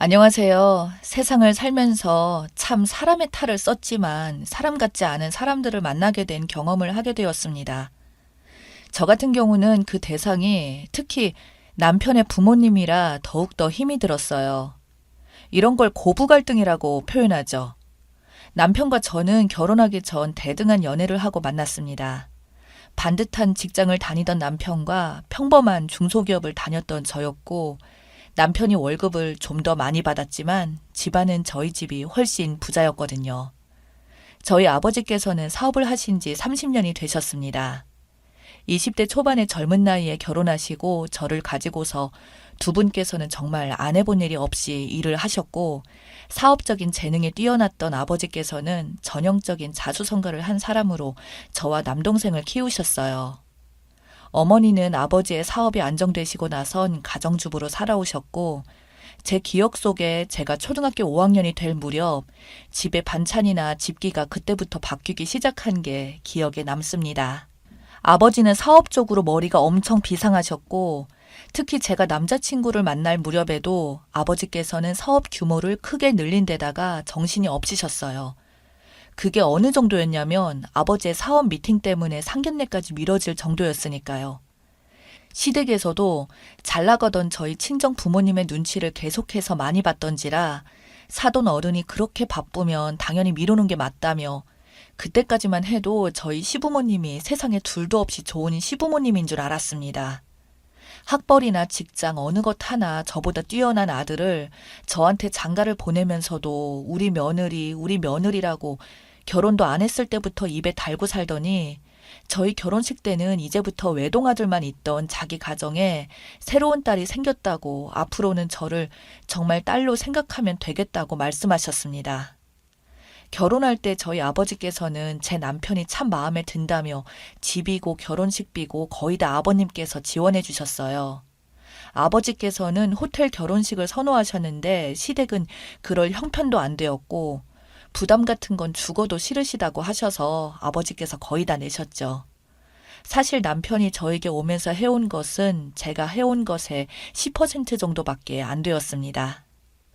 안녕하세요. 세상을 살면서 참 사람의 탈을 썼지만 사람 같지 않은 사람들을 만나게 된 경험을 하게 되었습니다. 저 같은 경우는 그 대상이 특히 남편의 부모님이라 더욱더 힘이 들었어요. 이런 걸 고부 갈등이라고 표현하죠. 남편과 저는 결혼하기 전 대등한 연애를 하고 만났습니다. 반듯한 직장을 다니던 남편과 평범한 중소기업을 다녔던 저였고, 남편이 월급을 좀 더 많이 받았지만 집안은 저희 집이 훨씬 부자였거든요. 저희 아버지께서는 사업을 하신 지 30년이 되셨습니다. 20대 초반의 젊은 나이에 결혼하시고 저를 가지고서 두 분께서는 정말 안 해본 일이 없이 일을 하셨고, 사업적인 재능에 뛰어났던 아버지께서는 전형적인 자수성가를 한 사람으로 저와 남동생을 키우셨어요. 어머니는 아버지의 사업이 안정되시고 나선 가정주부로 살아오셨고, 제 기억 속에 제가 초등학교 5학년이 될 무렵 집에 반찬이나 집기가 그때부터 바뀌기 시작한 게 기억에 남습니다. 아버지는 사업적으로 머리가 엄청 비상하셨고, 특히 제가 남자친구를 만날 무렵에도 아버지께서는 사업 규모를 크게 늘린 데다가 정신이 없으셨어요. 그게 어느 정도였냐면 아버지의 사업 미팅 때문에 상견례까지 미뤄질 정도였으니까요. 시댁에서도 잘 나가던 저희 친정 부모님의 눈치를 계속해서 많이 봤던지라 사돈 어른이 그렇게 바쁘면 당연히 미루는 게 맞다며, 그때까지만 해도 저희 시부모님이 세상에 둘도 없이 좋은 시부모님인 줄 알았습니다. 학벌이나 직장 어느 것 하나 저보다 뛰어난 아들을 저한테 장가를 보내면서도 우리 며느리라고 결혼도 안 했을 때부터 입에 달고 살더니, 저희 결혼식 때는 이제부터 외동아들만 있던 자기 가정에 새로운 딸이 생겼다고 앞으로는 저를 정말 딸로 생각하면 되겠다고 말씀하셨습니다. 결혼할 때 저희 아버지께서는 제 남편이 참 마음에 든다며 집이고 결혼식비고 거의 다 아버님께서 지원해 주셨어요. 아버지께서는 호텔 결혼식을 선호하셨는데 시댁은 그럴 형편도 안 되었고, 부담 같은 건 죽어도 싫으시다고 하셔서 아버지께서 거의 다 내셨죠. 사실 남편이 저에게 오면서 해온 것은 제가 해온 것의 10% 정도밖에 안 되었습니다.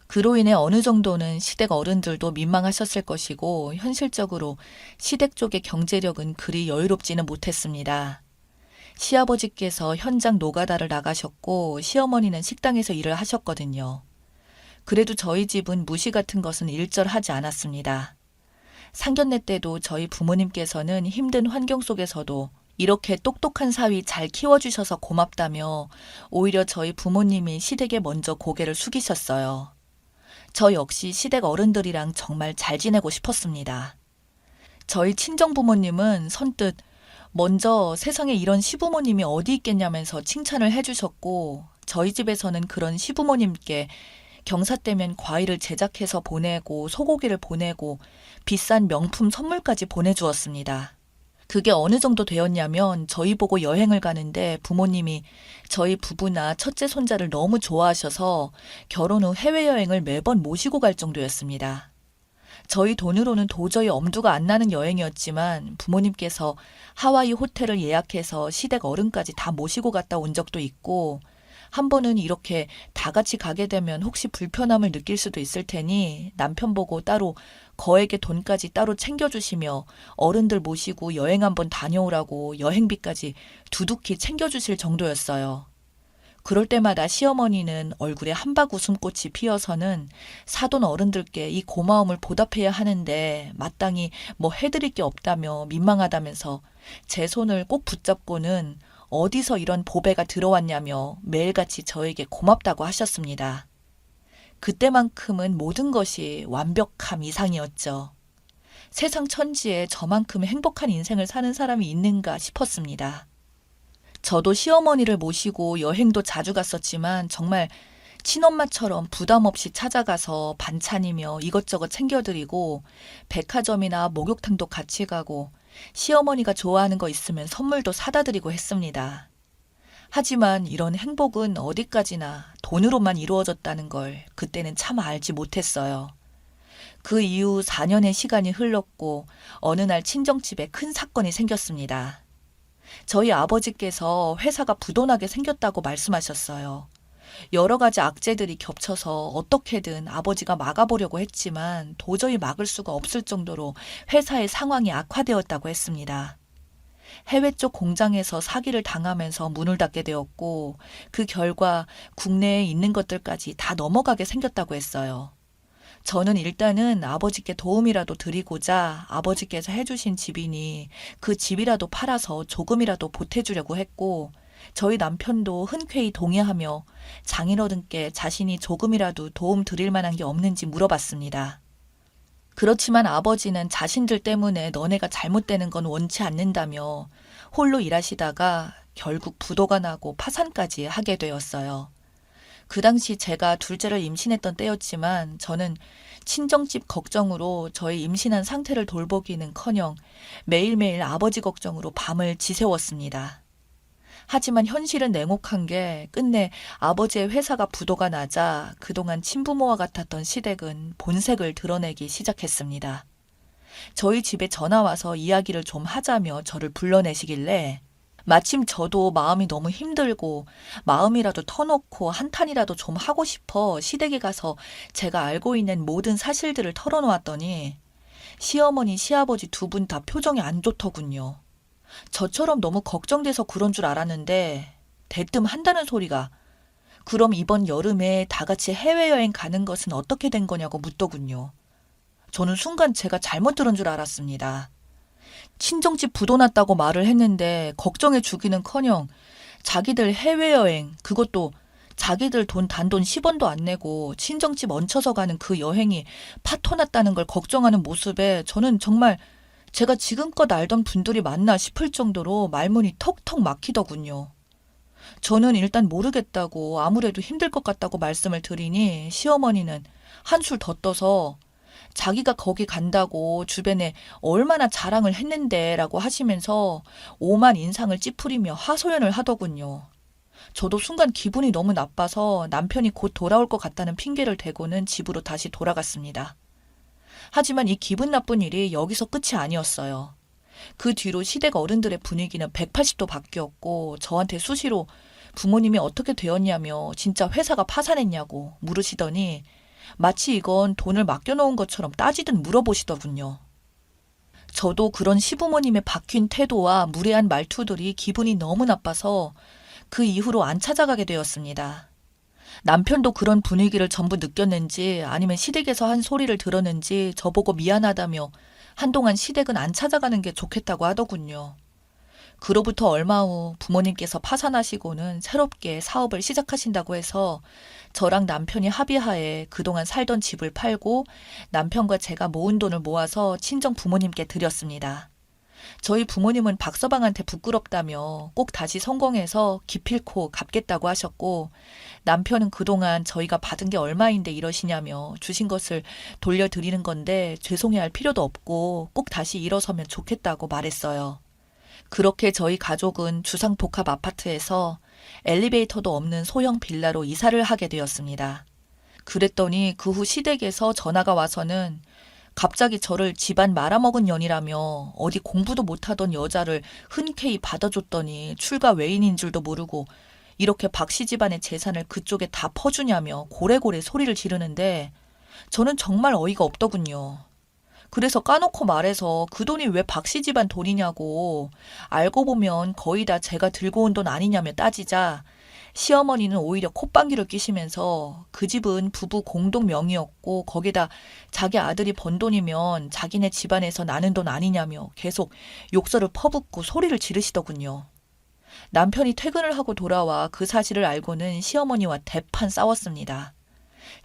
그로 인해 어느 정도는 시댁 어른들도 민망하셨을 것이고, 현실적으로 시댁 쪽의 경제력은 그리 여유롭지는 못했습니다. 시아버지께서 현장 노가다를 나가셨고 시어머니는 식당에서 일을 하셨거든요. 그래도 저희 집은 무시 같은 것은 일절하지 않았습니다. 상견례 때도 저희 부모님께서는 힘든 환경 속에서도 이렇게 똑똑한 사위 잘 키워주셔서 고맙다며 오히려 저희 부모님이 시댁에 먼저 고개를 숙이셨어요. 저 역시 시댁 어른들이랑 정말 잘 지내고 싶었습니다. 저희 친정 부모님은 선뜻 먼저 세상에 이런 시부모님이 어디 있겠냐면서 칭찬을 해주셨고, 저희 집에서는 그런 시부모님께 경사때면 과일을 제작해서 보내고 소고기를 보내고 비싼 명품 선물까지 보내주었습니다. 그게 어느 정도 되었냐면 저희 보고 여행을 가는데 부모님이 저희 부부나 첫째 손자를 너무 좋아하셔서 결혼 후 해외여행을 매번 모시고 갈 정도였습니다. 저희 돈으로는 도저히 엄두가 안 나는 여행이었지만 부모님께서 하와이 호텔을 예약해서 시댁 어른까지 다 모시고 갔다 온 적도 있고, 한 번은 이렇게 다 같이 가게 되면 혹시 불편함을 느낄 수도 있을 테니 남편 보고 따로 거액의 돈까지 따로 챙겨주시며 어른들 모시고 여행 한번 다녀오라고 여행비까지 두둑히 챙겨주실 정도였어요. 그럴 때마다 시어머니는 얼굴에 한박 웃음꽃이 피어서는 사돈 어른들께 이 고마움을 보답해야 하는데 마땅히 뭐 해드릴 게 없다며 민망하다면서 제 손을 꼭 붙잡고는 어디서 이런 보배가 들어왔냐며 매일같이 저에게 고맙다고 하셨습니다. 그때만큼은 모든 것이 완벽함 이상이었죠. 세상 천지에 저만큼 행복한 인생을 사는 사람이 있는가 싶었습니다. 저도 시어머니를 모시고 여행도 자주 갔었지만 정말 친엄마처럼 부담 없이 찾아가서 반찬이며 이것저것 챙겨드리고 백화점이나 목욕탕도 같이 가고 시어머니가 좋아하는 거 있으면 선물도 사다 드리고 했습니다. 하지만 이런 행복은 어디까지나 돈으로만 이루어졌다는 걸 그때는 참 알지 못했어요. 그 이후 4년의 시간이 흘렀고 어느 날 친정집에 큰 사건이 생겼습니다. 저희 아버지께서 회사가 부도나게 생겼다고 말씀하셨어요. 여러 가지 악재들이 겹쳐서 어떻게든 아버지가 막아보려고 했지만 도저히 막을 수가 없을 정도로 회사의 상황이 악화되었다고 했습니다. 해외 쪽 공장에서 사기를 당하면서 문을 닫게 되었고 그 결과 국내에 있는 것들까지 다 넘어가게 생겼다고 했어요. 저는 일단은 아버지께 도움이라도 드리고자 아버지께서 해주신 집이니 그 집이라도 팔아서 조금이라도 보태주려고 했고 저희 남편도 흔쾌히 동의하며 장인어른께 자신이 조금이라도 도움 드릴 만한 게 없는지 물어봤습니다. 그렇지만 아버지는 자신들 때문에 너네가 잘못되는 건 원치 않는다며 홀로 일하시다가 결국 부도가 나고 파산까지 하게 되었어요. 그 당시 제가 둘째를 임신했던 때였지만 저는 친정집 걱정으로 저희 임신한 상태를 돌보기는커녕 매일매일 아버지 걱정으로 밤을 지새웠습니다. 하지만 현실은 냉혹한 게 끝내 아버지의 회사가 부도가 나자 그동안 친부모와 같았던 시댁은 본색을 드러내기 시작했습니다. 저희 집에 전화 와서 이야기를 좀 하자며 저를 불러내시길래 마침 저도 마음이 너무 힘들고 마음이라도 터놓고 한탄이라도 좀 하고 싶어 시댁에 가서 제가 알고 있는 모든 사실들을 털어놓았더니 시어머니, 시아버지 두 분 다 표정이 안 좋더군요. 저처럼 너무 걱정돼서 그런 줄 알았는데 대뜸 한다는 소리가 그럼 이번 여름에 다 같이 해외여행 가는 것은 어떻게 된 거냐고 묻더군요. 저는 순간 제가 잘못 들은 줄 알았습니다. 친정집 부도 났다고 말을 했는데 걱정해 주기는커녕 자기들 해외여행 그것도 자기들 돈 단돈 10원도 안 내고 친정집 얹혀서 가는 그 여행이 파토 났다는 걸 걱정하는 모습에 저는 정말 제가 지금껏 알던 분들이 맞나 싶을 정도로 말문이 턱턱 막히더군요. 저는 일단 모르겠다고 아무래도 힘들 것 같다고 말씀을 드리니 시어머니는 한술 더 떠서 자기가 거기 간다고 주변에 얼마나 자랑을 했는데 라고 하시면서 오만 인상을 찌푸리며 하소연을 하더군요. 저도 순간 기분이 너무 나빠서 남편이 곧 돌아올 것 같다는 핑계를 대고는 집으로 다시 돌아갔습니다. 하지만 이 기분 나쁜 일이 여기서 끝이 아니었어요. 그 뒤로 시댁 어른들의 분위기는 180도 바뀌었고 저한테 수시로 부모님이 어떻게 되었냐며 진짜 회사가 파산했냐고 물으시더니 마치 이건 돈을 맡겨놓은 것처럼 따지듯 물어보시더군요. 저도 그런 시부모님의 박힌 태도와 무례한 말투들이 기분이 너무 나빠서 그 이후로 안 찾아가게 되었습니다. 남편도 그런 분위기를 전부 느꼈는지 아니면 시댁에서 한 소리를 들었는지 저보고 미안하다며 한동안 시댁은 안 찾아가는 게 좋겠다고 하더군요. 그로부터 얼마 후 부모님께서 파산하시고는 새롭게 사업을 시작하신다고 해서 저랑 남편이 합의하에 그동안 살던 집을 팔고 남편과 제가 모은 돈을 모아서 친정 부모님께 드렸습니다. 저희 부모님은 박서방한테 부끄럽다며 꼭 다시 성공해서 기필코 갚겠다고 하셨고 남편은 그동안 저희가 받은 게 얼마인데 이러시냐며 주신 것을 돌려드리는 건데 죄송해할 필요도 없고 꼭 다시 일어서면 좋겠다고 말했어요. 그렇게 저희 가족은 주상복합 아파트에서 엘리베이터도 없는 소형 빌라로 이사를 하게 되었습니다. 그랬더니 그 후 시댁에서 전화가 와서는 갑자기 저를 집안 말아먹은 년이라며 어디 공부도 못하던 여자를 흔쾌히 받아줬더니 출가 외인인 줄도 모르고 이렇게 박씨 집안의 재산을 그쪽에 다 퍼주냐며 고래고래 소리를 지르는데 저는 정말 어이가 없더군요. 그래서 까놓고 말해서 그 돈이 왜 박씨 집안 돈이냐고 알고 보면 거의 다 제가 들고 온 돈 아니냐며 따지자 시어머니는 오히려 콧방귀를 뀌시면서 그 집은 부부 공동 명의였고 거기다 자기 아들이 번 돈이면 자기네 집안에서 나는 돈 아니냐며 계속 욕설을 퍼붓고 소리를 지르시더군요. 남편이 퇴근을 하고 돌아와 그 사실을 알고는 시어머니와 대판 싸웠습니다.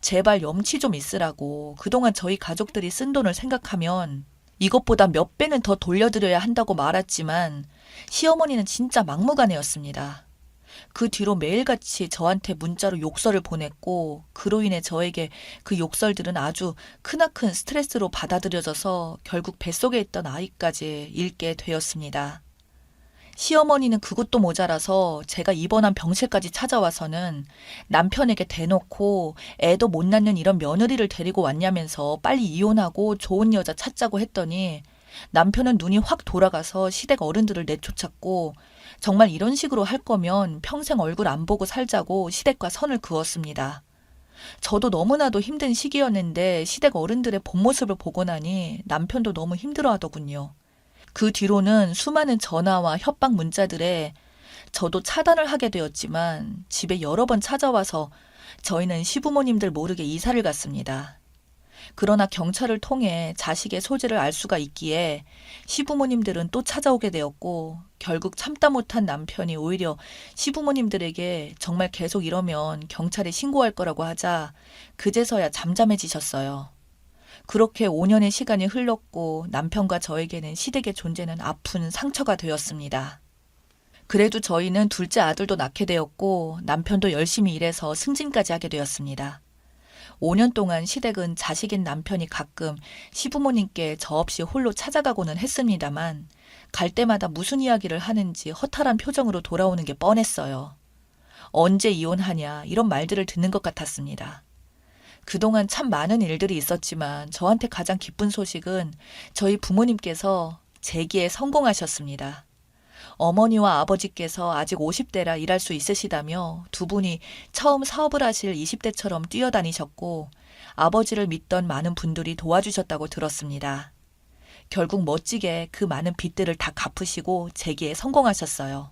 제발 염치 좀 있으라고 그동안 저희 가족들이 쓴 돈을 생각하면 이것보다 몇 배는 더 돌려드려야 한다고 말했지만 시어머니는 진짜 막무가내였습니다. 그 뒤로 매일같이 저한테 문자로 욕설을 보냈고 그로 인해 저에게 그 욕설들은 아주 크나큰 스트레스로 받아들여져서 결국 뱃속에 있던 아이까지 잃게 되었습니다. 시어머니는 그것도 모자라서 제가 입원한 병실까지 찾아와서는 남편에게 대놓고 애도 못 낳는 이런 며느리를 데리고 왔냐면서 빨리 이혼하고 좋은 여자 찾자고 했더니 남편은 눈이 확 돌아가서 시댁 어른들을 내쫓았고 정말 이런 식으로 할 거면 평생 얼굴 안 보고 살자고 시댁과 선을 그었습니다. 저도 너무나도 힘든 시기였는데 시댁 어른들의 본 모습을 보고 나니 남편도 너무 힘들어 하더군요. 그 뒤로는 수많은 전화와 협박 문자들에 저도 차단을 하게 되었지만 집에 여러 번 찾아와서 저희는 시부모님들 모르게 이사를 갔습니다. 그러나 경찰을 통해 자식의 소재를 알 수가 있기에 시부모님들은 또 찾아오게 되었고 결국 참다 못한 남편이 오히려 시부모님들에게 정말 계속 이러면 경찰에 신고할 거라고 하자 그제서야 잠잠해지셨어요. 그렇게 5년의 시간이 흘렀고 남편과 저에게는 시댁의 존재는 아픈 상처가 되었습니다. 그래도 저희는 둘째 아들도 낳게 되었고 남편도 열심히 일해서 승진까지 하게 되었습니다. 5년 동안 시댁은 자식인 남편이 가끔 시부모님께 저 없이 홀로 찾아가고는 했습니다만 갈 때마다 무슨 이야기를 하는지 허탈한 표정으로 돌아오는 게 뻔했어요. 언제 이혼하냐 이런 말들을 듣는 것 같았습니다. 그동안 참 많은 일들이 있었지만 저한테 가장 기쁜 소식은 저희 부모님께서 재기에 성공하셨습니다. 어머니와 아버지께서 아직 50대라 일할 수 있으시다며 두 분이 처음 사업을 하실 20대처럼 뛰어다니셨고 아버지를 믿던 많은 분들이 도와주셨다고 들었습니다. 결국 멋지게 그 많은 빚들을 다 갚으시고 재기에 성공하셨어요.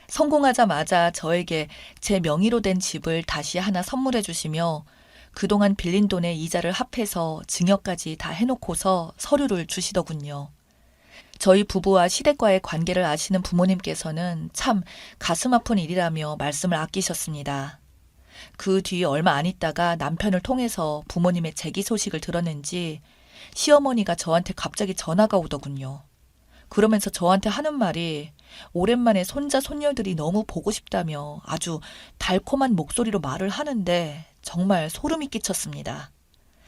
성공하자마자 저에게 제 명의로 된 집을 다시 하나 선물해 주시며 그동안 빌린 돈의 이자를 합해서 증여까지 다 해놓고서 서류를 주시더군요. 저희 부부와 시댁과의 관계를 아시는 부모님께서는 참 가슴 아픈 일이라며 말씀을 아끼셨습니다. 그 뒤 얼마 안 있다가 남편을 통해서 부모님의 재기 소식을 들었는지 시어머니가 저한테 갑자기 전화가 오더군요. 그러면서 저한테 하는 말이 오랜만에 손자 손녀들이 너무 보고 싶다며 아주 달콤한 목소리로 말을 하는데 정말 소름이 끼쳤습니다.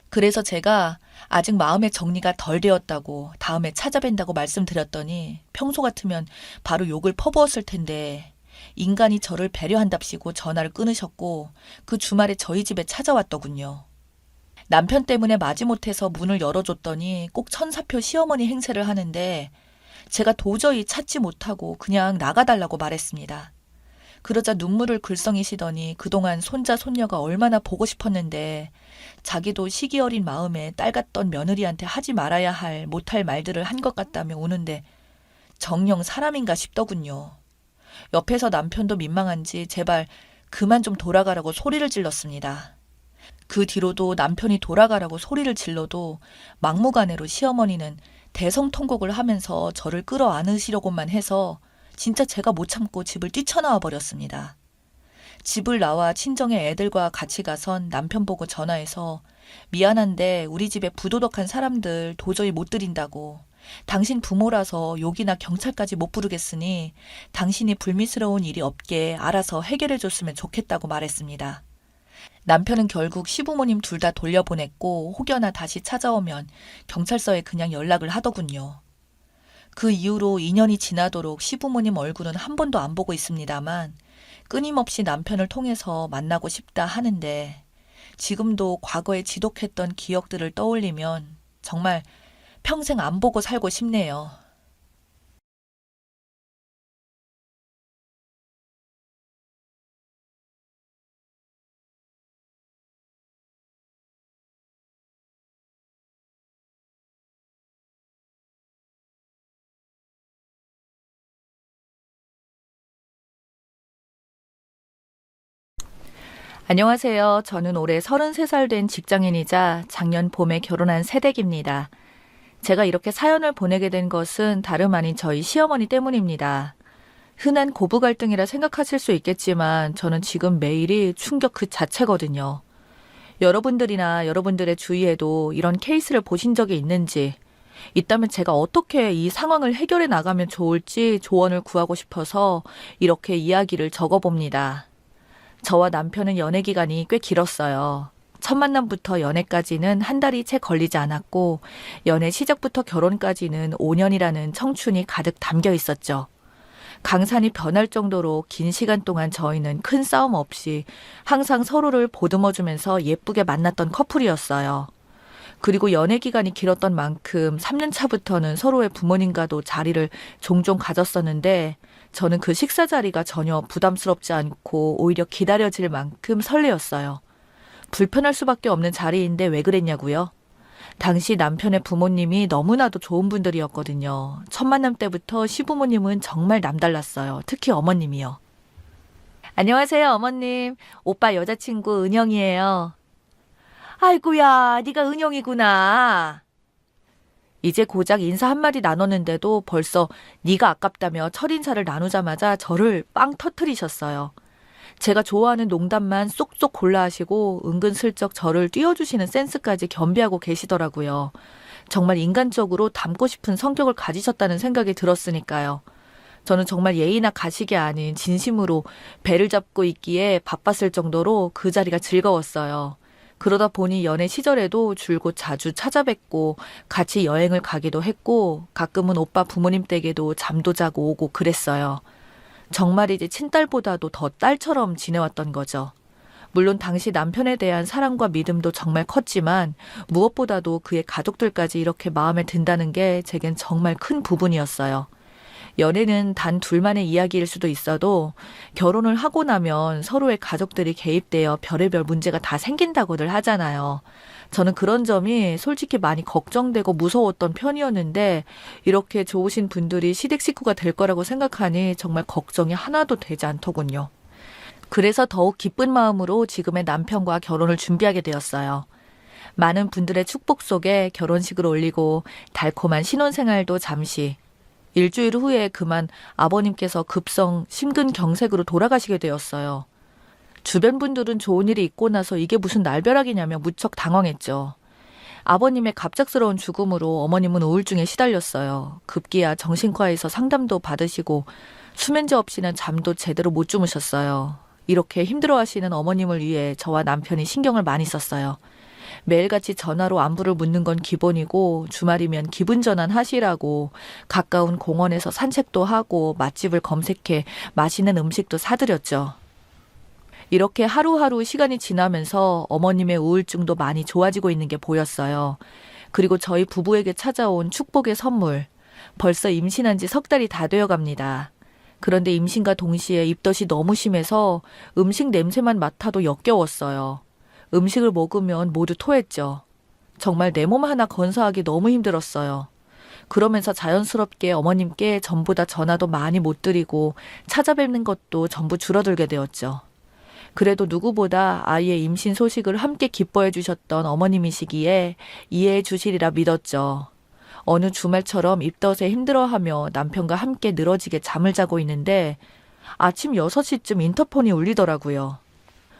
그래서 제가 아직 마음의 정리가 덜 되었다고 다음에 찾아뵌다고 말씀드렸더니 평소 같으면 바로 욕을 퍼부었을 텐데 인간이 저를 배려한답시고 전화를 끊으셨고 그 주말에 저희 집에 찾아왔더군요. 남편 때문에 마지못해서 문을 열어줬더니 꼭 천사표 시어머니 행세를 하는데 제가 도저히 찾지 못하고 그냥 나가달라고 말했습니다. 그러자 눈물을 글썽이시더니 그동안 손자 손녀가 얼마나 보고 싶었는데 자기도 시기 어린 마음에 딸 같던 며느리한테 하지 말아야 할 못할 말들을 한 것 같다며 우는데 정녕 사람인가 싶더군요. 옆에서 남편도 민망한지 제발 그만 좀 돌아가라고 소리를 질렀습니다. 그 뒤로도 남편이 돌아가라고 소리를 질러도 막무가내로 시어머니는 대성통곡을 하면서 저를 끌어안으시려고만 해서 진짜 제가 못 참고 집을 뛰쳐나와 버렸습니다. 집을 나와 친정의 애들과 같이 가선 남편 보고 전화해서 미안한데 우리 집에 부도덕한 사람들 도저히 못 들인다고 당신 부모라서 욕이나 경찰까지 못 부르겠으니 당신이 불미스러운 일이 없게 알아서 해결해 줬으면 좋겠다고 말했습니다. 남편은 결국 시부모님 둘 다 돌려보냈고 혹여나 다시 찾아오면 경찰서에 그냥 연락을 하더군요. 그 이후로 2년이 지나도록 시부모님 얼굴은 한 번도 안 보고 있습니다만 끊임없이 남편을 통해서 만나고 싶다 하는데 지금도 과거에 지독했던 기억들을 떠올리면 정말 평생 안 보고 살고 싶네요. 안녕하세요. 저는 올해 33살 된 직장인이자 작년 봄에 결혼한 새댁입니다. 제가 이렇게 사연을 보내게 된 것은 다름 아닌 저희 시어머니 때문입니다. 흔한 고부 갈등이라 생각하실 수 있겠지만 저는 지금 매일이 충격 그 자체거든요. 여러분들이나 여러분들의 주위에도 이런 케이스를 보신 적이 있는지, 있다면 제가 어떻게 이 상황을 해결해 나가면 좋을지 조언을 구하고 싶어서 이렇게 이야기를 적어봅니다. 저와 남편은 연애 기간이 꽤 길었어요. 첫 만남부터 연애까지는 한 달이 채 걸리지 않았고 연애 시작부터 결혼까지는 5년이라는 청춘이 가득 담겨 있었죠. 강산이 변할 정도로 긴 시간 동안 저희는 큰 싸움 없이 항상 서로를 보듬어주면서 예쁘게 만났던 커플이었어요. 그리고 연애 기간이 길었던 만큼 3년 차부터는 서로의 부모님과도 자리를 종종 가졌었는데 저는 그 식사 자리가 전혀 부담스럽지 않고 오히려 기다려질 만큼 설레었어요. 불편할 수밖에 없는 자리인데 왜 그랬냐고요? 당시 남편의 부모님이 너무나도 좋은 분들이었거든요. 첫 만남 때부터 시부모님은 정말 남달랐어요. 특히 어머님이요. 안녕하세요, 어머님. 오빠 여자친구 은영이에요. 아이고야, 네가 은영이구나. 이제 고작 인사 한마디 나눴는데도 벌써 네가 아깝다며 첫인사를 나누자마자 저를 빵 터트리셨어요. 제가 좋아하는 농담만 쏙쏙 골라 하시고 은근슬쩍 저를 띄워주시는 센스까지 겸비하고 계시더라고요. 정말 인간적으로 닮고 싶은 성격을 가지셨다는 생각이 들었으니까요. 저는 정말 예의나 가식이 아닌 진심으로 배를 잡고 있기에 바빴을 정도로 그 자리가 즐거웠어요. 그러다 보니 연애 시절에도 줄곧 자주 찾아뵙고 같이 여행을 가기도 했고 가끔은 오빠 부모님 댁에도 잠도 자고 오고 그랬어요. 정말이지 친딸보다도 더 딸처럼 지내왔던 거죠. 물론 당시 남편에 대한 사랑과 믿음도 정말 컸지만 무엇보다도 그의 가족들까지 이렇게 마음에 든다는 게 제겐 정말 큰 부분이었어요. 연애는 단 둘만의 이야기일 수도 있어도 결혼을 하고 나면 서로의 가족들이 개입되어 별의별 문제가 다 생긴다고들 하잖아요. 저는 그런 점이 솔직히 많이 걱정되고 무서웠던 편이었는데 이렇게 좋으신 분들이 시댁 식구가 될 거라고 생각하니 정말 걱정이 하나도 되지 않더군요. 그래서 더욱 기쁜 마음으로 지금의 남편과 결혼을 준비하게 되었어요. 많은 분들의 축복 속에 결혼식을 올리고 달콤한 신혼생활도 잠시 일주일 후에 그만 아버님께서 급성 심근경색으로 돌아가시게 되었어요. 주변 분들은 좋은 일이 있고 나서 이게 무슨 날벼락이냐며 무척 당황했죠. 아버님의 갑작스러운 죽음으로 어머님은 우울증에 시달렸어요. 급기야 정신과에서 상담도 받으시고 수면제 없이는 잠도 제대로 못 주무셨어요. 이렇게 힘들어하시는 어머님을 위해 저와 남편이 신경을 많이 썼어요. 매일같이 전화로 안부를 묻는 건 기본이고 주말이면 기분 전환 하시라고 가까운 공원에서 산책도 하고 맛집을 검색해 맛있는 음식도 사드렸죠. 이렇게 하루하루 시간이 지나면서 어머님의 우울증도 많이 좋아지고 있는 게 보였어요. 그리고 저희 부부에게 찾아온 축복의 선물. 벌써 임신한 지 석 달이 다 되어 갑니다. 그런데 임신과 동시에 입덧이 너무 심해서 음식 냄새만 맡아도 역겨웠어요. 음식을 먹으면 모두 토했죠. 정말 내 몸 하나 건사하기 너무 힘들었어요. 그러면서 자연스럽게 어머님께 전보다 전화도 많이 못 드리고 찾아뵙는 것도 전부 줄어들게 되었죠. 그래도 누구보다 아이의 임신 소식을 함께 기뻐해 주셨던 어머님이시기에 이해해 주시리라 믿었죠. 어느 주말처럼 입덧에 힘들어하며 남편과 함께 늘어지게 잠을 자고 있는데 아침 6시쯤 인터폰이 울리더라고요.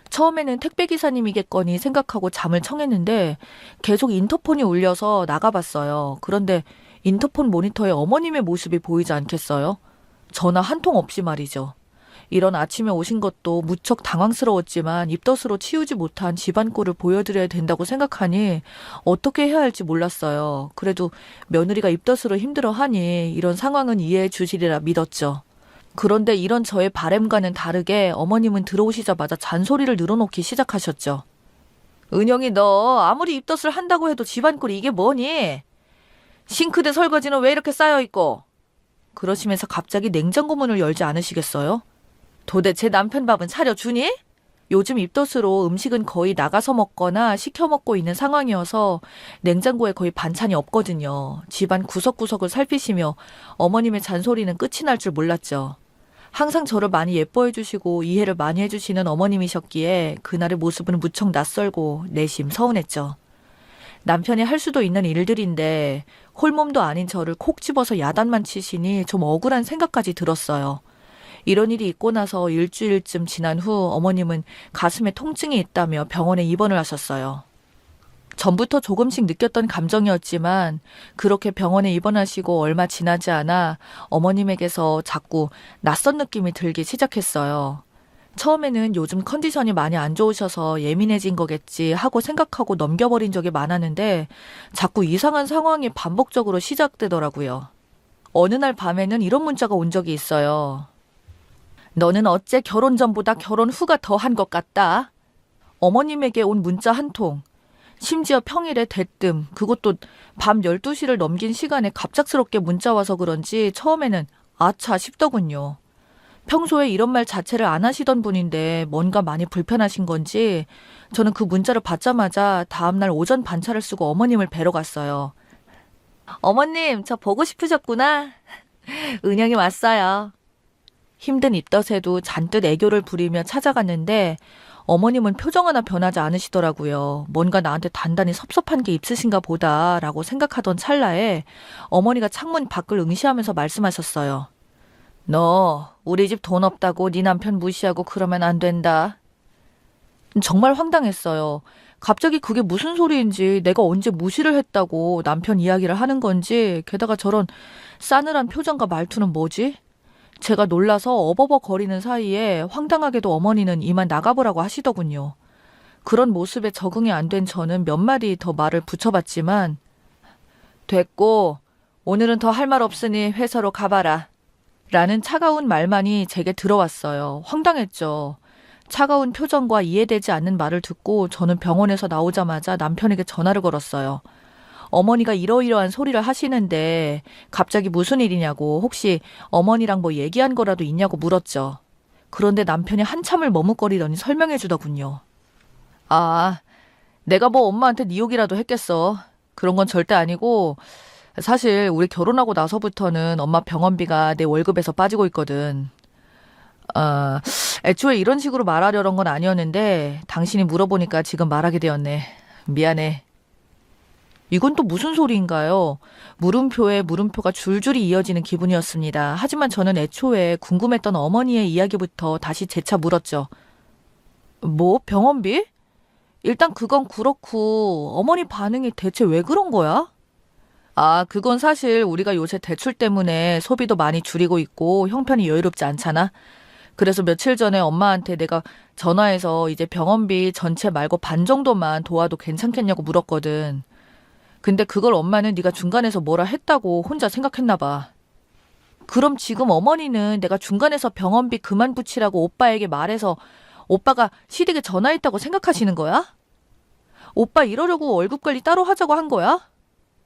처음에는 택배기사님이겠거니 생각하고 잠을 청했는데 계속 인터폰이 울려서 나가봤어요. 그런데 인터폰 모니터에 어머님의 모습이 보이지 않겠어요? 전화 한 통 없이 말이죠. 이런 아침에 오신 것도 무척 당황스러웠지만 입덧으로 치우지 못한 집안 꼴을 보여드려야 된다고 생각하니 어떻게 해야 할지 몰랐어요. 그래도 며느리가 입덧으로 힘들어하니 이런 상황은 이해해 주시리라 믿었죠. 그런데 이런 저의 바람과는 다르게 어머님은 들어오시자마자 잔소리를 늘어놓기 시작하셨죠. 은영이 너 아무리 입덧을 한다고 해도 집안꼴이 이게 뭐니? 싱크대 설거지는 왜 이렇게 쌓여있고? 그러시면서 갑자기 냉장고 문을 열지 않으시겠어요? 도대체 남편 밥은 차려주니? 요즘 입덧으로 음식은 거의 나가서 먹거나 시켜 먹고 있는 상황이어서 냉장고에 거의 반찬이 없거든요. 집안 구석구석을 살피시며 어머님의 잔소리는 끝이 날 줄 몰랐죠. 항상 저를 많이 예뻐해 주시고 이해를 많이 해주시는 어머님이셨기에 그날의 모습은 무척 낯설고 내심 서운했죠. 남편이 할 수도 있는 일들인데 홀몸도 아닌 저를 콕 집어서 야단만 치시니 좀 억울한 생각까지 들었어요. 이런 일이 있고 나서 일주일쯤 지난 후 어머님은 가슴에 통증이 있다며 병원에 입원을 하셨어요. 전부터 조금씩 느꼈던 감정이었지만 그렇게 병원에 입원하시고 얼마 지나지 않아 어머님에게서 자꾸 낯선 느낌이 들기 시작했어요. 처음에는 요즘 컨디션이 많이 안 좋으셔서 예민해진 거겠지 하고 생각하고 넘겨버린 적이 많았는데 자꾸 이상한 상황이 반복적으로 시작되더라고요. 어느 날 밤에는 이런 문자가 온 적이 있어요. 너는 어째 결혼 전보다 결혼 후가 더한 것 같다. 어머님에게 온 문자 한 통. 심지어 평일에 대뜸 그것도 밤 12시를 넘긴 시간에 갑작스럽게 문자 와서 그런지 처음에는 아차 싶더군요. 평소에 이런 말 자체를 안 하시던 분인데 뭔가 많이 불편하신 건지 저는 그 문자를 받자마자 다음날 오전 반차를 쓰고 어머님을 뵈러 갔어요. 어머님, 저 보고 싶으셨구나. 은영이 왔어요. 힘든 입덧에도 잔뜩 애교를 부리며 찾아갔는데 어머님은 표정 하나 변하지 않으시더라고요. 뭔가 나한테 단단히 섭섭한 게 있으신가 보다라고 생각하던 찰나에 어머니가 창문 밖을 응시하면서 말씀하셨어요. 너 우리 집 돈 없다고 네 남편 무시하고 그러면 안 된다. 정말 황당했어요. 갑자기 그게 무슨 소리인지, 내가 언제 무시를 했다고 남편 이야기를 하는 건지, 게다가 저런 싸늘한 표정과 말투는 뭐지? 제가 놀라서 어버버 거리는 사이에 황당하게도 어머니는 이만 나가보라고 하시더군요. 그런 모습에 적응이 안 된 저는 몇 마디 더 말을 붙여봤지만, 됐고 오늘은 더 할 말 없으니 회사로 가봐라 라는 차가운 말만이 제게 들어왔어요. 황당했죠. 차가운 표정과 이해되지 않는 말을 듣고 저는 병원에서 나오자마자 남편에게 전화를 걸었어요. 어머니가 이러이러한 소리를 하시는데 갑자기 무슨 일이냐고, 혹시 어머니랑 뭐 얘기한 거라도 있냐고 물었죠. 그런데 남편이 한참을 머뭇거리더니 설명해 주더군요. 아, 내가 뭐 엄마한테 네 욕이라도 했겠어. 그런 건 절대 아니고, 사실 우리 결혼하고 나서부터는 엄마 병원비가 내 월급에서 빠지고 있거든. 애초에 이런 식으로 말하려던 건 아니었는데 당신이 물어보니까 지금 말하게 되었네. 미안해. 이건 또 무슨 소리인가요? 물음표에 물음표가 줄줄이 이어지는 기분이었습니다. 하지만 저는 애초에 궁금했던 어머니의 이야기부터 다시 재차 물었죠. 뭐? 병원비? 일단 그건 그렇고 어머니 반응이 대체 왜 그런 거야? 아, 그건 사실 우리가 요새 대출 때문에 소비도 많이 줄이고 있고 형편이 여유롭지 않잖아. 그래서 며칠 전에 엄마한테 내가 전화해서 이제 병원비 전체 말고 반 정도만 도와도 괜찮겠냐고 물었거든. 근데 그걸 엄마는 네가 중간에서 뭐라 했다고 혼자 생각했나 봐. 그럼 지금 어머니는 내가 중간에서 병원비 그만 붙이라고 오빠에게 말해서 오빠가 시댁에 전화했다고 생각하시는 거야? 오빠 이러려고 월급 관리 따로 하자고 한 거야?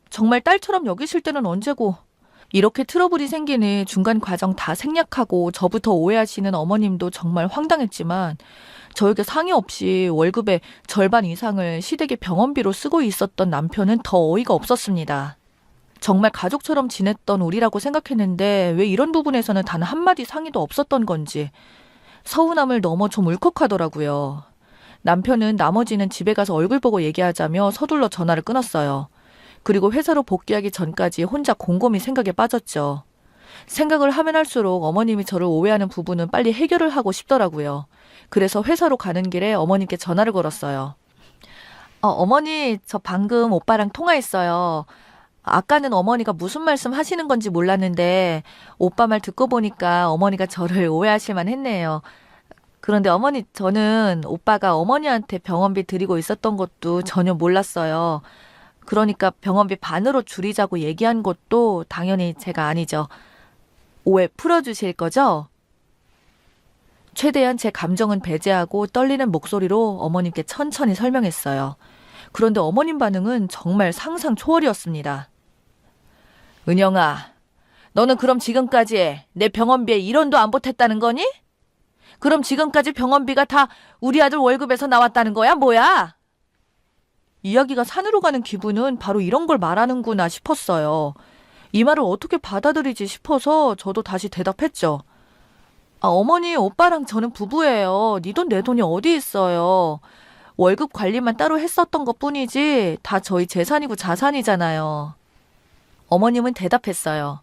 정말 딸처럼 여기실 때는 언제고. 이렇게 트러블이 생기는 중간 과정 다 생략하고 저부터 오해하시는 어머님도 정말 황당했지만 저에게 상의 없이 월급의 절반 이상을 시댁의 병원비로 쓰고 있었던 남편은 더 어이가 없었습니다. 정말 가족처럼 지냈던 우리라고 생각했는데 왜 이런 부분에서는 단 한마디 상의도 없었던 건지 서운함을 넘어 좀 울컥하더라고요. 남편은 나머지는 집에 가서 얼굴 보고 얘기하자며 서둘러 전화를 끊었어요. 그리고 회사로 복귀하기 전까지 혼자 곰곰이 생각에 빠졌죠. 생각을 하면 할수록 어머님이 저를 오해하는 부분은 빨리 해결을 하고 싶더라고요. 그래서 회사로 가는 길에 어머님께 전화를 걸었어요. 어머니, 저 방금 오빠랑 통화했어요. 아까는 어머니가 무슨 말씀 하시는 건지 몰랐는데 오빠 말 듣고 보니까 어머니가 저를 오해하실 만했네요. 그런데 어머니, 저는 오빠가 어머니한테 병원비 드리고 있었던 것도 전혀 몰랐어요. 그러니까 병원비 반으로 줄이자고 얘기한 것도 당연히 제가 아니죠. 오해 풀어주실 거죠? 최대한 제 감정은 배제하고 떨리는 목소리로 어머님께 천천히 설명했어요. 그런데 어머님 반응은 정말 상상 초월이었습니다. 은영아, 너는 그럼 지금까지 내 병원비에 1원도 안 보탰다는 거니? 그럼 지금까지 병원비가 다 우리 아들 월급에서 나왔다는 거야? 뭐야? 이야기가 산으로 가는 기분은 바로 이런 걸 말하는구나 싶었어요. 이 말을 어떻게 받아들이지 싶어서 저도 다시 대답했죠. 어머니, 오빠랑 저는 부부예요. 네 돈 내 돈이 어디 있어요. 월급 관리만 따로 했었던 것 뿐이지 다 저희 재산이고 자산이잖아요. 어머님은 대답했어요.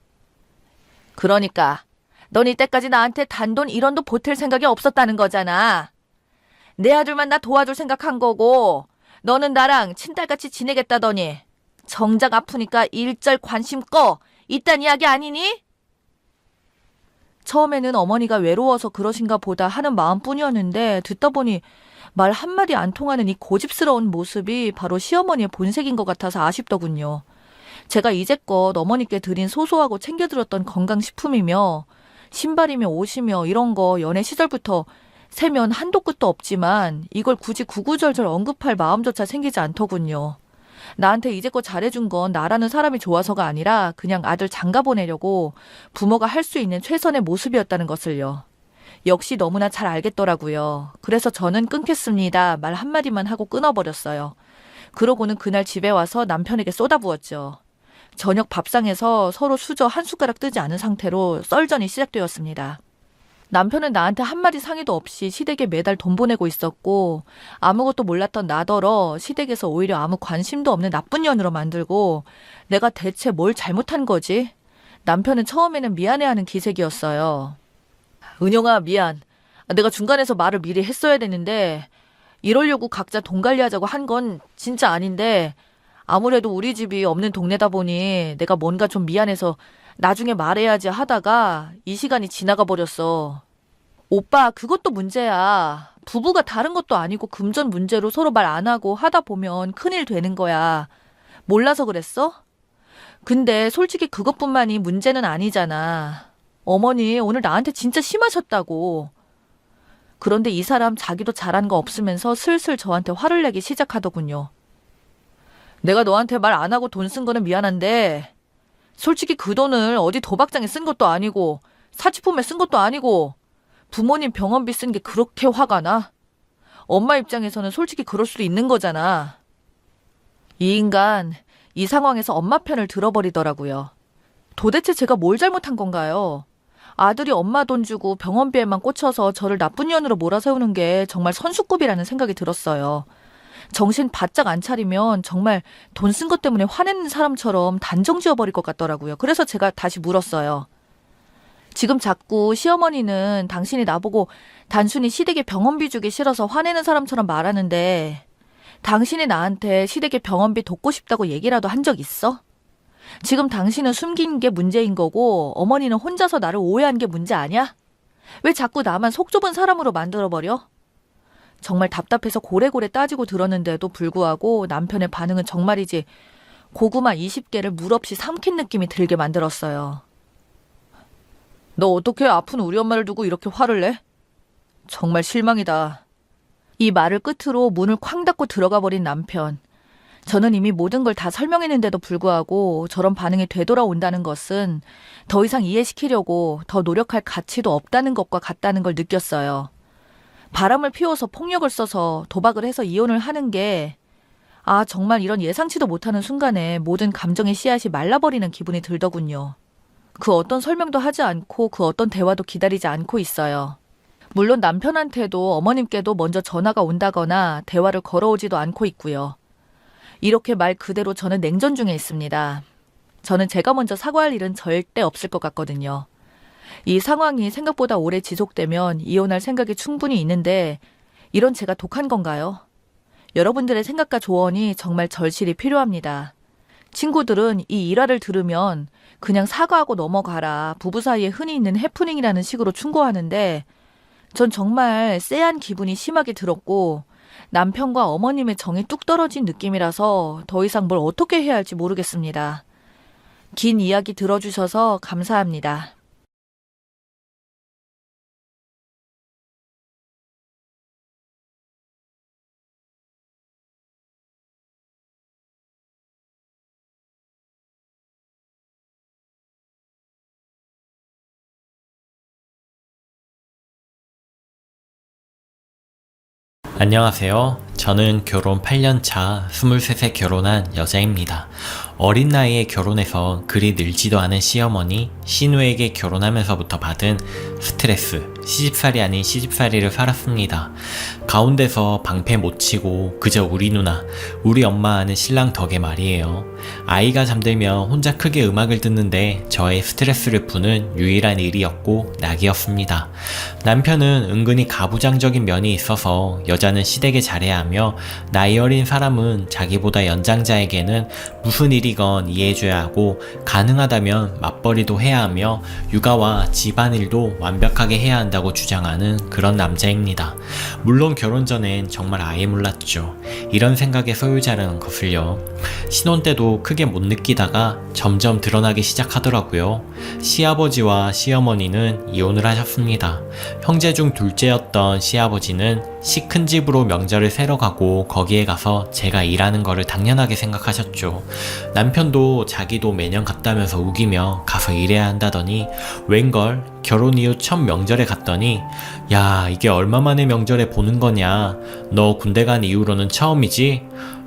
그러니까 넌 이때까지 나한테 단돈 1원도 보탤 생각이 없었다는 거잖아. 내 아들만 나 도와줄 생각한 거고 너는 나랑 친딸같이 지내겠다더니 정작 아프니까 일절 관심 꺼 이딴 이야기 아니니? 처음에는 어머니가 외로워서 그러신가 보다 하는 마음뿐이었는데 듣다 보니 말 한마디 안 통하는 이 고집스러운 모습이 바로 시어머니의 본색인 것 같아서 아쉽더군요. 제가 이제껏 어머니께 드린 소소하고 챙겨드렸던 건강식품이며 신발이며 옷이며 이런 거 연애 시절부터 세면 한도 끝도 없지만 이걸 굳이 구구절절 언급할 마음조차 생기지 않더군요. 나한테 이제껏 잘해준 건 나라는 사람이 좋아서가 아니라 그냥 아들 장가 보내려고 부모가 할 수 있는 최선의 모습이었다는 것을요. 역시 너무나 잘 알겠더라고요. 그래서 저는 끊겠습니다. 말 한마디만 하고 끊어버렸어요. 그러고는 그날 집에 와서 남편에게 쏟아부었죠. 저녁 밥상에서 서로 수저 한 숟가락 뜨지 않은 상태로 썰전이 시작되었습니다. 남편은 나한테 한마디 상의도 없이 시댁에 매달 돈 보내고 있었고 아무것도 몰랐던 나더러 시댁에서 오히려 아무 관심도 없는 나쁜 년으로 만들고 내가 대체 뭘 잘못한 거지? 남편은 처음에는 미안해하는 기색이었어요. 은영아, 미안. 내가 중간에서 말을 미리 했어야 되는데 이러려고 각자 돈 관리하자고 한 건 진짜 아닌데 아무래도 우리 집이 없는 동네다 보니 내가 뭔가 좀 미안해서 나중에 말해야지 하다가 이 시간이 지나가 버렸어. 오빠, 그것도 문제야. 부부가 다른 것도 아니고 금전 문제로 서로 말 안 하고 하다 보면 큰일 되는 거야. 몰라서 그랬어? 근데 솔직히 그것뿐만이 문제는 아니잖아. 어머니, 오늘 나한테 진짜 심하셨다고. 그런데 이 사람 자기도 잘한 거 없으면서 슬슬 저한테 화를 내기 시작하더군요. 내가 너한테 말 안 하고 돈 쓴 거는 미안한데 솔직히 그 돈을 어디 도박장에 쓴 것도 아니고 사치품에 쓴 것도 아니고 부모님 병원비 쓴 게 그렇게 화가 나? 엄마 입장에서는 솔직히 그럴 수도 있는 거잖아. 이 인간 이 상황에서 엄마 편을 들어버리더라고요. 도대체 제가 뭘 잘못한 건가요? 아들이 엄마 돈 주고 병원비에만 꽂혀서 저를 나쁜 년으로 몰아세우는 게 정말 선수급이라는 생각이 들었어요. 정신 바짝 안 차리면 정말 돈 쓴 것 때문에 화내는 사람처럼 단정 지어버릴 것 같더라고요. 그래서 제가 다시 물었어요. 지금 자꾸 시어머니는 당신이 나보고 단순히 시댁에 병원비 주기 싫어서 화내는 사람처럼 말하는데 당신이 나한테 시댁에 병원비 돕고 싶다고 얘기라도 한 적 있어? 지금 당신은 숨긴 게 문제인 거고 어머니는 혼자서 나를 오해한 게 문제 아니야? 왜 자꾸 나만 속 좁은 사람으로 만들어버려? 정말 답답해서 고래고래 따지고 들었는데도 불구하고 남편의 반응은 정말이지 고구마 20개를 물 없이 삼킨 느낌이 들게 만들었어요. 너 어떻게 아픈 우리 엄마를 두고 이렇게 화를 내? 정말 실망이다. 이 말을 끝으로 문을 쾅 닫고 들어가 버린 남편. 저는 이미 모든 걸 다 설명했는데도 불구하고 저런 반응이 되돌아온다는 것은 더 이상 이해시키려고 더 노력할 가치도 없다는 것과 같다는 걸 느꼈어요. 바람을 피워서 폭력을 써서 도박을 해서 이혼을 하는 게 정말 이런 예상치도 못하는 순간에 모든 감정의 씨앗이 말라버리는 기분이 들더군요. 그 어떤 설명도 하지 않고 그 어떤 대화도 기다리지 않고 있어요. 물론 남편한테도 어머님께도 먼저 전화가 온다거나 대화를 걸어오지도 않고 있고요. 이렇게 말 그대로 저는 냉전 중에 있습니다. 저는 제가 먼저 사과할 일은 절대 없을 것 같거든요. 이 상황이 생각보다 오래 지속되면 이혼할 생각이 충분히 있는데 이런 제가 독한 건가요? 여러분들의 생각과 조언이 정말 절실히 필요합니다. 친구들은 이 일화를 들으면 그냥 사과하고 넘어가라, 부부 사이에 흔히 있는 해프닝이라는 식으로 충고하는데 전 정말 쎄한 기분이 심하게 들었고 남편과 어머님의 정이 뚝 떨어진 느낌이라서 더 이상 뭘 어떻게 해야 할지 모르겠습니다. 긴 이야기 들어주셔서 감사합니다. 안녕하세요. 저는 결혼 8년차 23세 결혼한 여자입니다. 어린 나이에 결혼해서 그리 늙지도 않은 시어머니, 시누에게 결혼하면서부터 받은 스트레스, 시집살이 아닌 시집살이를 살았습니다. 가운데서 방패 못 치고 그저 우리 누나, 우리 엄마 하는 신랑 덕에 말이에요. 아이가 잠들면 혼자 크게 음악을 듣는데 저의 스트레스를 푸는 유일한 일이었고 낙이었습니다. 남편은 은근히 가부장적인 면이 있어서 여자는 시댁에 잘해야 하며 나이 어린 사람은 자기보다 연장자에게는 무슨 일이건 이해해줘야 하고 가능하다면 맞벌이도 해야 하며 육아와 집안일도 완벽하게 해야 한다고 주장하는 그런 남자입니다. 물론 결혼 전엔 정말 아예 몰랐죠. 이런 생각의 소유자라는 것을요. 신혼 때도 크게 못 느끼다가 점점 드러나기 시작하더라고요. 시아버지와 시어머니는 이혼을 하셨습니다. 형제 중 둘째였던 시아버지는 시 큰 집으로 명절을 새러 가고 거기에 가서 제가 일하는 거를 당연하게 생각하셨죠. 남편도 자기도 매년 갔다면서 우기며 가서 일해야 한다더니 웬걸 결혼 이후 첫 명절에 갔더니 야, 이게 얼마만에 명절에 보는 거냐, 너 군대 간 이후로는 처음이지?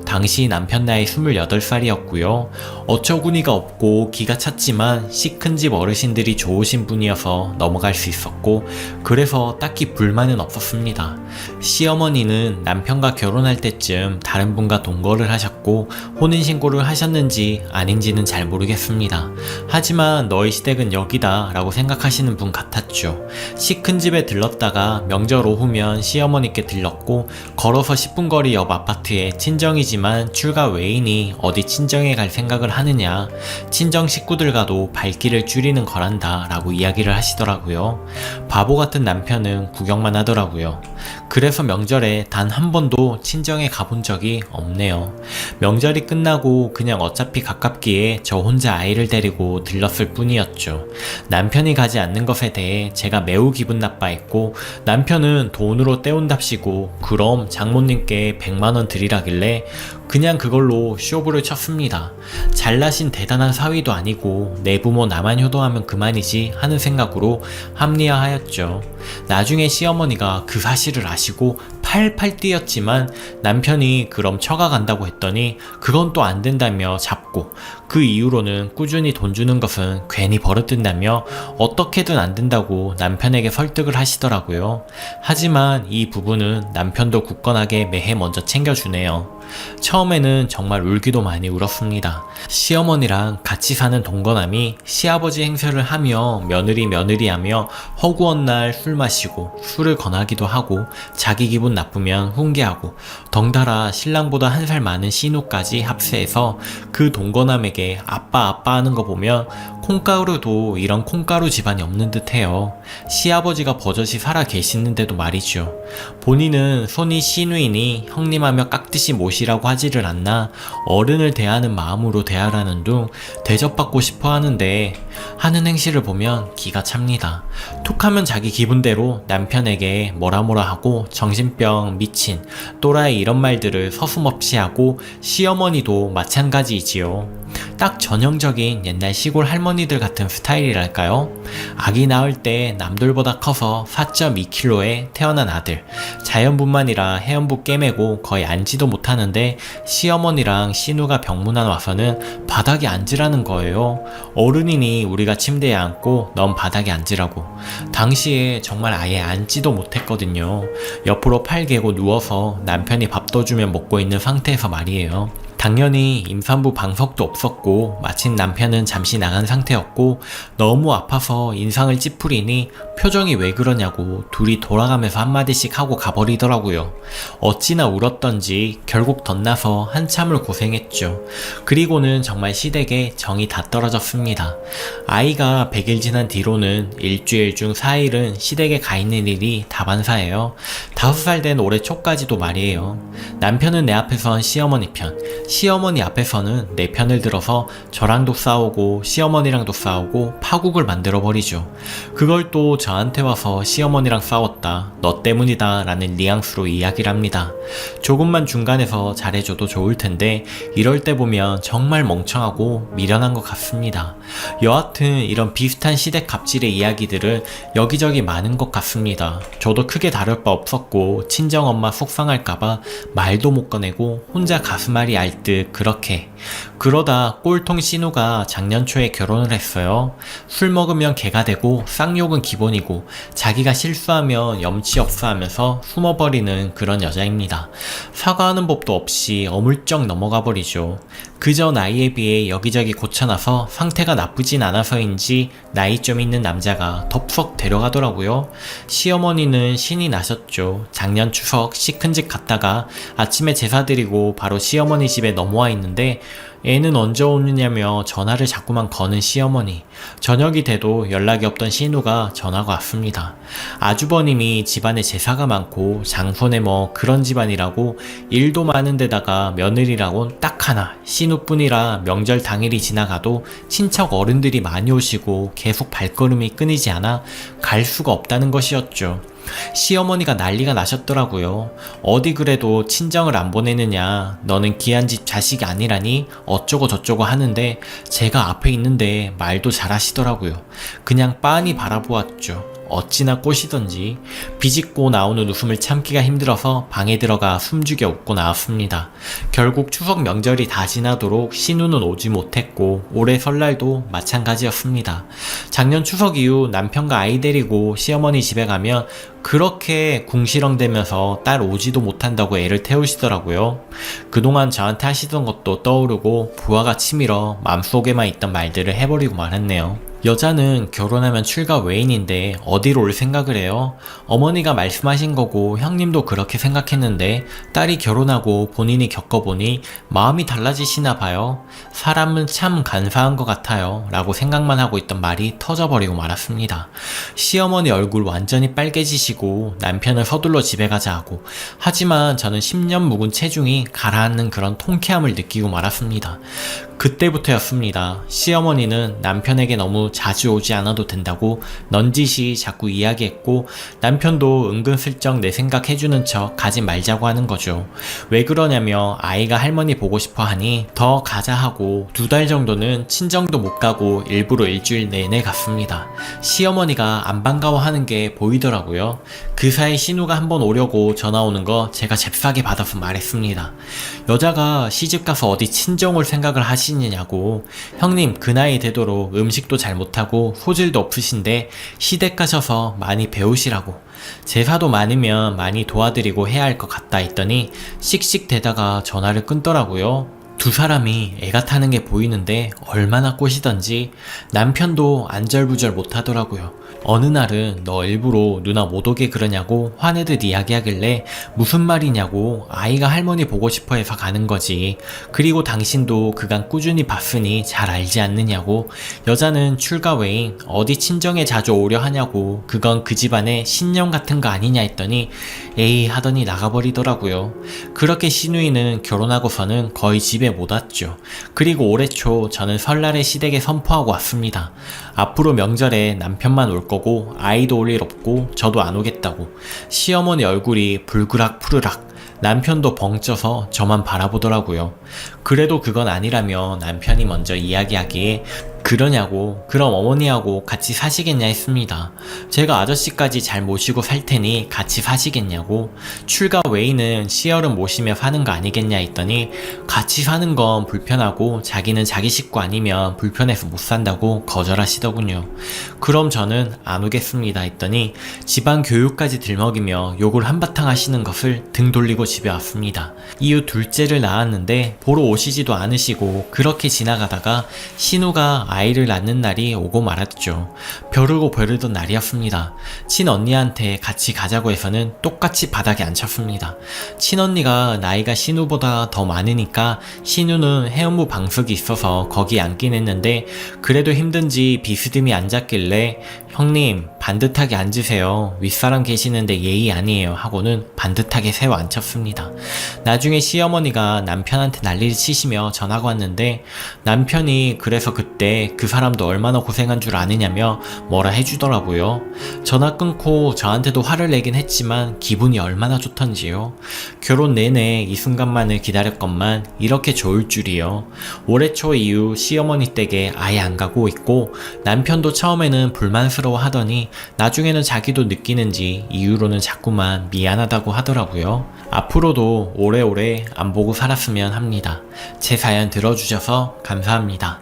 당시 남편 나이 28살이었고요. 어처구니가 없고 기가 찼지만 시 큰 집 어르신들이 좋으신 분이어서 넘어갈 수 있었고, 그래서 딱히 불만은 없었습니다. 시어머니는 남편과 결혼할 때쯤 다른 분과 동거를 하셨고 혼인신고를 하셨는지 아닌지는 잘 모르겠습니다. 하지만 너의 시댁은 여기다 라고 생각하시는 분 같았죠. 시 큰 집에 들렀다가 명절 오후면 시어머니께 들렀고, 걸어서 10분 거리 옆 아파트에 친정이지만 출가 외이니 어디 친정에 갈 생각을 하느냐, 친정 식구들과도 발길을 줄이는 거란다 라고 이야기를 하시더라고요. 바보 같은 남편은 구경만 하더라고요. 그래서 명절에 단 한 번도 친정에 가본 적이 없네요. 명절이 끝나고 그냥 어차피 가깝기에 저 혼자 아이를 데리고 들렀을 뿐이었죠. 남편이 가지 않는 것에 대해 제가 매우 기분 나빠했고, 남편은 돈으로 때운답시고 그럼 장모님께 100만원 드리라길래 그냥 그걸로 쇼부를 쳤습니다. 잘나신 대단한 사위도 아니고 내 부모 나만 효도하면 그만이지 하는 생각으로 합리화하였죠. 나중에 시어머니가 그 사실을 아시고 팔팔 뛰었지만 남편이 그럼 처가 간다고 했더니 그건 또 안 된다며 잡고, 그 이후로는 꾸준히 돈 주는 것은 괜히 버릇된다며 어떻게든 안 된다고 남편에게 설득을 하시더라고요. 하지만 이 부부는 남편도 굳건하게 매해 먼저 챙겨주네요. 처음에는 정말 울기도 많이 울었습니다. 시어머니랑 같이 사는 동거남이 시아버지 행세를 하며 며느리 하며 허구한 날 술 마시고 술을 권하기도 하고 자기 기분 나쁘면 훈계하고, 덩달아 신랑보다 한 살 많은 신우까지 합세해서 그 동거남에게 아빠 하는 거 보면 콩가루도 이런 콩가루 집안이 없는 듯해요. 시아버지가 버젓이 살아 계시는데도 말이죠. 본인은 손이 신우이니 형님하며 깍듯이 모시라고 하지를 않나 어른을 대하는 마음으로 대하라는 둥 대접받고 싶어 하는데, 하는 행실을 보면 기가 찹니다. 툭하면 자기 기분대로 남편에게 뭐라 하고 정신병, 미친, 또라이 이런 말들을 서슴없이 하고, 시어머니도 마찬가지이지요. 딱 전형적인 옛날 시골 할머니들 같은 스타일이랄까요? 아기 낳을 때 남들보다 커서 4.2kg에 태어난 아들, 자연분만이라 해연부 깨매고 거의 앉지도 못하는데 시어머니랑 신우가 병문안 와서는 바닥에 앉으라는 거예요. 어른이니 우리가 침대에 앉고 넌 바닥에 앉으라고. 당시에 정말 아예 앉지도 못했거든요. 옆으로 팔 개고 누워서 남편이 밥 떠주면 먹고 있는 상태에서 말이에요. 당연히 임산부 방석도 없었고 마침 남편은 잠시 나간 상태였고 너무 아파서 인상을 찌푸리니 표정이 왜 그러냐고 둘이 돌아가면서 한마디씩 하고 가버리더라고요. 어찌나 울었던지 결국 덧나서 한참을 고생했죠. 그리고는 정말 시댁에 정이 다 떨어졌습니다. 아이가 100일 지난 뒤로는 일주일 중 4일은 시댁에 가 있는 일이 다반사예요. 5살 된 올해 초까지도 말이에요. 남편은 내 앞에선 시어머니 편, 시어머니 앞에서는 내 편을 들어서 저랑도 싸우고 시어머니랑도 싸우고 파국을 만들어버리죠. 그걸 또 저한테 와서 시어머니랑 싸웠다, 너 때문이다 라는 뉘앙스로 이야기를 합니다. 조금만 중간에서 잘해줘도 좋을 텐데 이럴 때 보면 정말 멍청하고 미련한 것 같습니다. 여하튼 이런 비슷한 시댁 갑질의 이야기들은 여기저기 많은 것 같습니다. 저도 크게 다룰 바 없었고 친정엄마 속상할까봐 말도 못 꺼내고 혼자 가슴앓이 앓듯 그렇게. 그러다 꼴통 신우가 작년 초에 결혼을 했어요. 술 먹으면 개가 되고 쌍욕은 기본이고 자기가 실수하면 염치 없어 하면서 숨어버리는 그런 여자입니다. 사과하는 법도 없이 어물쩍 넘어가 버리죠. 그저 나이에 비해 여기저기 고쳐놔서 상태가 나쁘진 않아서인지 나이 좀 있는 남자가 덥석 데려가더라고요. 시어머니는 신이 나셨죠. 작년 추석 시큰집 갔다가 아침에 제사 드리고 바로 시어머니 집에 넘어와 있는데 애는 언제 오느냐며 전화를 자꾸만 거는 시어머니. 저녁이 돼도 연락이 없던 신우가 전화가 왔습니다. 아주버님이 집안에 제사가 많고 장손에 뭐 그런 집안이라고 일도 많은 데다가 며느리라곤 딱 하나 신우뿐이라 명절 당일이 지나가도 친척 어른들이 많이 오시고 계속 발걸음이 끊이지 않아 갈 수가 없다는 것이었죠. 시어머니가 난리가 나셨더라고요. 어디 그래도 친정을 안 보내느냐, 너는 귀한 집 자식이 아니라니 어쩌고 저쩌고 하는데 제가 앞에 있는데 말도 잘하시더라고요. 그냥 빤히 바라보았죠. 어찌나 꼬시던지. 비집고 나오는 웃음을 참기가 힘들어서 방에 들어가 숨죽여 웃고 나왔습니다. 결국 추석 명절이 다 지나도록 신우는 오지 못했고 올해 설날도 마찬가지였습니다. 작년 추석 이후 남편과 아이 데리고 시어머니 집에 가면 그렇게 궁시렁대면서 딸 오지도 못한다고 애를 태우시더라고요. 그동안 저한테 하시던 것도 떠오르고 부하가 치밀어 마음속에만 있던 말들을 해버리고 말았네요. 여자는 결혼하면 출가 외인인데 어디로 올 생각을 해요? 어머니가 말씀하신 거고 형님도 그렇게 생각했는데 딸이 결혼하고 본인이 겪어보니 마음이 달라지시나 봐요. 사람은 참 간사한 것 같아요. 라고 생각만 하고 있던 말이 터져버리고 말았습니다. 시어머니 얼굴 완전히 빨개지시고 남편을 서둘러 집에 가자 하고, 하지만 저는 10년 묵은 체중이 가라앉는 그런 통쾌함을 느끼고 말았습니다. 그때부터였습니다. 시어머니는 남편에게 너무 자주 오지 않아도 된다고 넌지시 자꾸 이야기했고, 남편도 은근슬쩍 내 생각 해주는 척 가지 말자고 하는 거죠. 왜 그러냐며 아이가 할머니 보고 싶어 하니 더 가자 하고 2달 정도는 친정도 못 가고 일부러 일주일 내내 갔습니다. 시어머니가 안 반가워하는 게 보이더라고요. 그 사이 신우가 한번 오려고 전화 오는 거 제가 잽싸게 받아서 말했습니다. 여자가 시집가서 어디 친정 올 생각을 하시느냐고. 형님 그 나이 되도록 음식도 잘 못하고 소질도 없으신데 시댁 가셔서 많이 배우시라고. 제사도 많으면 많이 도와드리고 해야 할 것 같다 했더니 씩씩대다가 전화를 끊더라고요. 두 사람이 애가 타는 게 보이는데 얼마나 꼬시던지 남편도 안절부절 못하더라고요. 어느 날은 너 일부러 누나 못 오게 그러냐고 화내듯 이야기하길래 무슨 말이냐고, 아이가 할머니 보고 싶어 해서 가는 거지. 그리고 당신도 그간 꾸준히 봤으니 잘 알지 않느냐고. 여자는 출가 외인 어디 친정에 자주 오려 하냐고, 그건 그 집안의 신념 같은 거 아니냐 했더니 에이 하더니 나가버리더라고요. 그렇게 시누이는 결혼하고서는 거의 집에 못 왔죠. 그리고 올해 초 저는 설날에 시댁에 선포하고 왔습니다. 앞으로 명절에 남편만 올 거고 아이도 올 일 없고 저도 안 오겠다고. 시어머니 얼굴이 불그락 푸르락, 남편도 벙쪄서 저만 바라보더라고요. 그래도 그건 아니라며 남편이 먼저 이야기하기에 그러냐고, 그럼 어머니하고 같이 사시겠냐 했습니다. 제가 아저씨까지 잘 모시고 살 테니 같이 사시겠냐고. 출가 외인은 시어른 모시며 사는 거 아니겠냐 했더니 같이 사는 건 불편하고 자기는 자기 식구 아니면 불편해서 못 산다고 거절하시더군요. 그럼 저는 안 오겠습니다 했더니 집안 교육까지 들먹이며 욕을 한바탕 하시는 것을 등 돌리고 집에 왔습니다. 이후 둘째를 낳았는데 보러 오시지도 않으시고 그렇게 지나가다가 신우가 아이를 낳는 날이 오고 말았죠. 벼르고 벼르던 날이었습니다. 친언니한테 같이 가자고 해서는 똑같이 바닥에 앉혔습니다. 친언니가 나이가 신우보다 더 많으니까 신우는 해운부 방석이 있어서 거기 앉긴 했는데 그래도 힘든지 비스듬히 앉았길래 형님 반듯하게 앉으세요. 윗사람 계시는데 예의 아니에요 하고는 반듯하게 세워 앉혔습니다. 나중에 시어머니가 남편한테 난리를 치시며 전화가 왔는데 남편이 그래서 그때 그 사람도 얼마나 고생한 줄 아느냐며 뭐라 해주더라고요. 전화 끊고 저한테도 화를 내긴 했지만 기분이 얼마나 좋던지요. 결혼 내내 이 순간만을 기다렸건만 이렇게 좋을 줄이요. 올해 초 이후 시어머니 댁에 아예 안 가고 있고 남편도 처음에는 불만스러워 하더니 나중에는 자기도 느끼는지 이후로는 자꾸만 미안하다고 하더라고요. 앞으로도 오래오래 안 보고 살았으면 합니다. 제 사연 들어주셔서 감사합니다.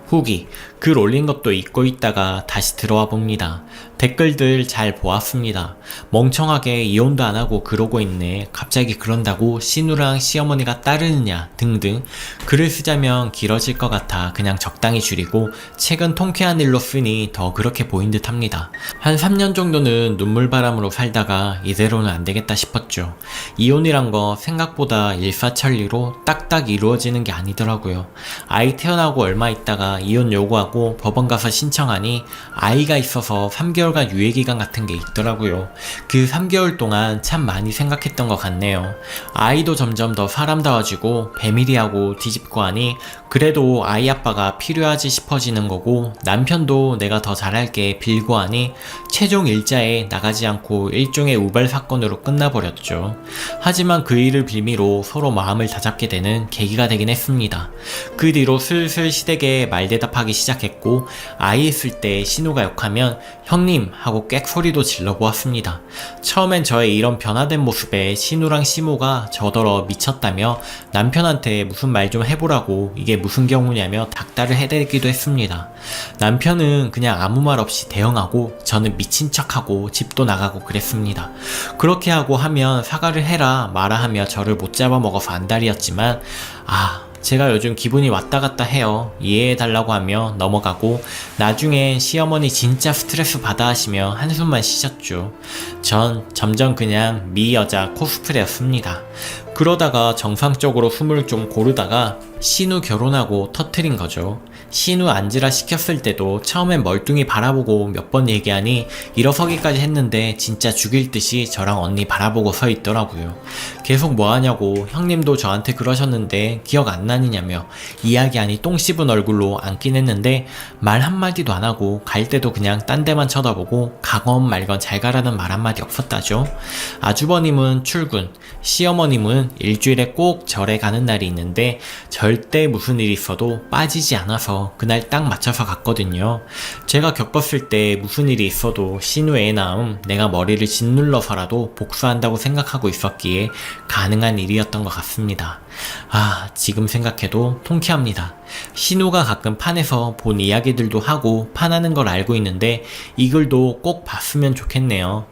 후기, 글 올린 것도 잊고 있다가 다시 들어와 봅니다. 댓글들 잘 보았습니다. 멍청하게 이혼도 안 하고 그러고 있네. 갑자기 그런다고 신우랑 시어머니가 따르느냐 등등. 글을 쓰자면 길어질 것 같아 그냥 적당히 줄이고 최근 통쾌한 일로 쓰니 더 그렇게 보인 듯 합니다. 한 3년 정도는 눈물바람으로 살다가 이대로는 안 되겠다 싶었죠. 이혼이란 거 생각보다 일사천리로 딱딱 이루어지는 게 아니더라고요. 아이 태어나고 얼마 있다가 이혼 요구하고 법원 가서 신청하니 아이가 있어서 3개월 3개월간 유예기간 같은 게 있더라고요. 그 3개월 동안 참 많이 생각했던 것 같네요. 아이도 점점 더 사람다워지고 배밀이하고 뒤집고 하니 그래도 아이 아빠가 필요하지 싶어지는 거고, 남편도 내가 더 잘할게 빌고 하니 최종 일자에 나가지 않고 일종의 우발 사건으로 끝나버렸죠. 하지만 그 일을 빌미로 서로 마음을 다잡게 되는 계기가 되긴 했습니다. 그 뒤로 슬슬 시댁에 말대답하기 시작했고, 아이 있을 때 신우가 욕하면 형님 하고 꽥소리도 질러보았습니다. 처음엔 저의 이런 변화된 모습에 신우랑 시모가 저더러 미쳤다며 남편한테 무슨 말 좀 해보라고 이게 무슨 경우냐며 닥달을 해대기도 했습니다. 남편은 그냥 아무 말 없이 대응하고 저는 미친 척하고 집도 나가고 그랬습니다. 그렇게 하고 하면 사과를 해라 마라 하며 저를 못 잡아먹어서 안달이었지만, 제가 요즘 기분이 왔다 갔다 해요. 이해해달라고 하며 넘어가고, 나중엔 시어머니 진짜 스트레스 받아 하시며 한숨만 쉬셨죠. 전 점점 그냥 미 여자 코스프레였습니다. 그러다가 정상적으로 숨을 좀 고르다가 신우 결혼하고 터트린 거죠. 신우 앉으라 시켰을 때도 처음엔 멀뚱히 바라보고 몇 번 얘기하니 일어서기까지 했는데 진짜 죽일 듯이 저랑 언니 바라보고 서 있더라고요. 계속 뭐 하냐고 형님도 저한테 그러셨는데 기억 안 나느냐며 이야기하니 똥 씹은 얼굴로 앉긴 했는데 말 한마디도 안 하고 갈 때도 그냥 딴 데만 쳐다보고 가건 말건 잘 가라는 말 한마디 없었다죠. 아주버님은 출근, 시어머님은 일주일에 꼭 절에 가는 날이 있는데 절대 무슨 일이 있어도 빠지지 않아서 그날 딱 맞춰서 갔거든요. 제가 겪었을 때 무슨 일이 있어도 신우의 낳음 내가 머리를 짓눌러서라도 복수한다고 생각하고 있었기에 가능한 일이었던 것 같습니다. 지금 생각해도 통쾌합니다. 신우가 가끔 판에서 본 이야기들도 하고 판하는 걸 알고 있는데 이 글도 꼭 봤으면 좋겠네요.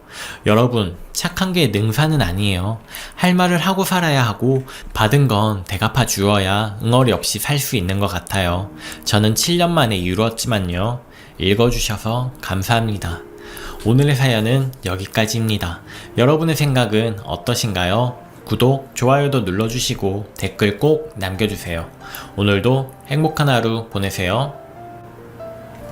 여러분, 착한 게 능사는 아니에요. 할 말을 하고 살아야 하고 받은 건 대갚아 주어야 응어리 없이 살 수 있는 것 같아요. 저는 7년 만에 이루었지만요. 읽어주셔서 감사합니다. 오늘의 사연은 여기까지입니다. 여러분의 생각은 어떠신가요? 구독, 좋아요도 눌러주시고 댓글 꼭 남겨주세요. 오늘도 행복한 하루 보내세요.